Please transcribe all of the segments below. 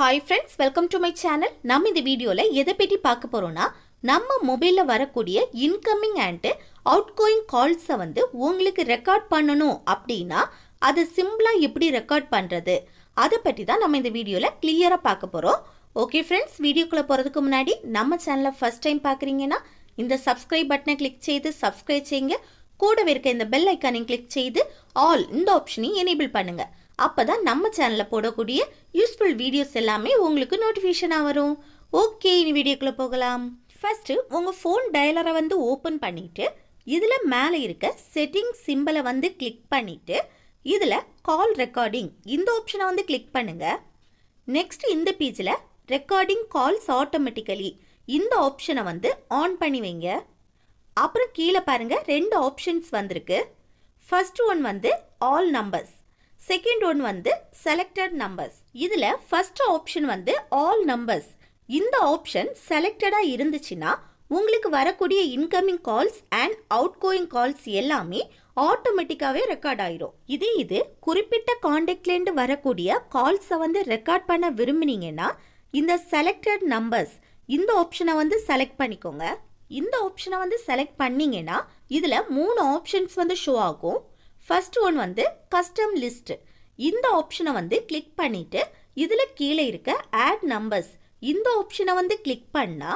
Hi friends, welcome to my channel. நம்ம இந்த வீடியோல எதை பத்தி பார்க்க போறோம்னா நம்ம மொபைல்ல வரக்கூடிய இன்கமிங் அண்ட் அவுட்கோயிங் கால்ஸை உங்களுக்கு ரெக்கார்ட் பண்ணணும் அப்படின்னா அதை சிம்பிளா எப்படி ரெக்கார்ட் பண்றது அதை பத்தி தான் நம்ம இந்த வீடியோல கிளியரா பார்க்க போறோம். ஓகே ஃப்ரெண்ட்ஸ், வீடியோக்குள்ள போறதுக்கு முன்னாடி நம்ம சேனலை ஃபர்ஸ்ட் டைம் பார்க்குறீங்கன்னா இந்த சப்ஸ்கிரைப் பட்டனை கிளிக் செய்து சப்ஸ்கிரைப் செய்யுங்க. கூடவே இருக்க இந்த பெல் ஐக்கானை கிளிக் செய்து ஆல் இந்த ஆப்ஷனையும் எனேபிள் பண்ணுங்க. அப்பதான் நம்ம சேனல்ல போடக்கூடிய யூஸ்ஃபுல் வீடியோஸ் எல்லாமே உங்களுக்கு நோட்டிஃபிகேஷனாக வரும். ஓகே, இனி வீடியோக்குள்ள போகலாம். ஃபர்ஸ்ட் உங்க ஃபோன் டயலரை ஓப்பன் பண்ணிட்டு இதுல மேலே இருக்க செட்டிங் சிம்பிளை கிளிக் பண்ணிட்டு இதுல கால் ரெக்கார்டிங் இந்த ஆப்ஷனை கிளிக் பண்ணுங்க. நெக்ஸ்ட் இந்த பேஜில் ரெக்கார்டிங் கால்ஸ் ஆட்டோமேட்டிக்கலி இந்த ஆப்ஷனை ஆன் பண்ணி வைங்க. அப்புறம் கீழே பாருங்க ரெண்டு ஆப்ஷன்ஸ் வந்திருக்கு. First one all numbers, second one selected numbers. இதுல ஃபர்ஸ்ட் ஆப்ஷன் ஆல் நம்பர்ஸ். இந்த ஆப்ஷன் செலக்டடா இருந்துச்சுன்னா உங்களுக்கு வரக்கூடிய incoming calls and out going calls எல்லாமே ஆட்டோமேட்டிக்காவே ரெக்கார்ட் ஆயிரும். இது குறிப்பிட்ட கான்டாக்ட்லேருந்து வரக்கூடிய கால்ஸை ரெக்கார்ட் பண்ண விரும்புனீங்கன்னா இந்த செலக்டட் நம்பர்ஸ் இந்த ஆப்ஷனை செலக்ட் பண்ணிக்கோங்க. இந்த ஆப்ஷனை செலக்ட் பண்ணீங்கன்னா இதுல 3 ஆப்ஷன்ஸ் ஷோ ஆகும். First one custom list. இந்த ஆப்ஷனை கிளிக் பண்ணிட்டு இதுல கீழே இருக்க ஆட் நம்பர்ஸ் இந்த ஆப்ஷனை கிளிக் பண்ணா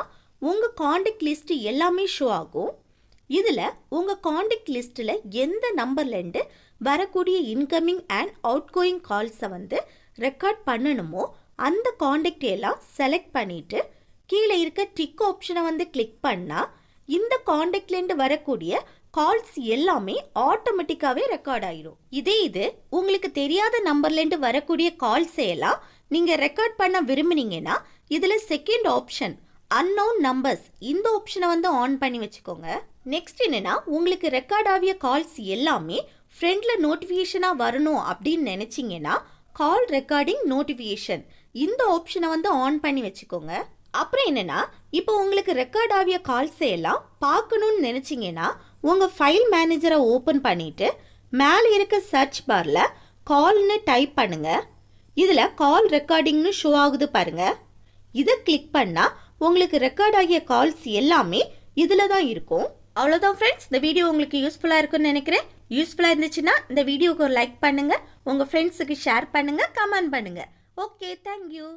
உங்க கான்டாக்ட் லிஸ்ட் எல்லாமே ஷோ ஆகும். இதுல உங்க கான்டாக்ட் லிஸ்ட்ல எந்த நம்பர்ல இருந்து வரக்கூடிய இன்கமிங் அண்ட் அவுட் கோயிங் கால்ஸை ரெக்கார்ட் பண்ணணுமோ அந்த கான்டாக்ட் எல்லாம் செலக்ட் பண்ணிட்டு கீழே இருக்க டிக் ஆப்ஷனை கிளிக் பண்ணா இந்த கான்டாக்ட்ல இருந்து வரக்கூடிய கால்ஸ் எல்லாமே ஆட்டோமேட்டிக்காவே ரெக்கார்ட் ஆயிரும். இது உங்களுக்கு தெரியாத நம்பர்ல இருந்து வரக்கூடிய கால்ஸ் எல்லாம் நீங்க ரெக்கார்ட் பண்ண விரும்புனீங்கன்னா இதுல செகண்ட் ஆப்ஷன் அன்னோன் நம்பர்ஸ் இந்த ஆப்ஷனை ஆன் பண்ணி வச்சுக்கோங்க. நெக்ஸ்ட் என்னன்னா உங்களுக்கு ரெக்கார்ட் ஆகிய கால்ஸ் எல்லாமே ஃப்ரெண்ட்ல நோட்டிஃபிகேஷனா வரணும் அப்படின்னு நினைச்சீங்கன்னா கால் ரெக்கார்டிங் நோட்டிஃபிகேஷன் இந்த ஆப்ஷனை ஆன் பண்ணி வச்சுக்கோங்க. அப்புறம் என்னன்னா இப்போ உங்களுக்கு ரெக்கார்ட் ஆகிய கால்ஸ் எல்லாம் பார்க்கணும்னு நினைச்சீங்கன்னா உங்க ஃபைல் மேனேஜரை ஓபன் பண்ணிட்டு மேலே இருக்க சர்ச் பார்ல கால்னு டைப் பண்ணுங்க. இதுல கால் ரெக்கார்டிங்னு ஷோ ஆகுது பாருங்க. இதை கிளிக் பண்ணா உங்களுக்கு ரெக்கார்ட் ஆகிய கால்ஸ் எல்லாமே இதுல தான் இருக்கும். அவ்வளோதான் ஃப்ரெண்ட்ஸ், இந்த வீடியோ உங்களுக்கு யூஸ்ஃபுல்லா இருக்குன்னு நினைக்கிறேன். யூஸ்ஃபுல்லா இருந்துச்சுன்னா இந்த வீடியோக்கு ஒரு லைக் பண்ணுங்க, உங்க ஃப்ரெண்ட்ஸுக்கு ஷேர் பண்ணுங்க, கமெண்ட் பண்ணுங்க. Okay, thank you.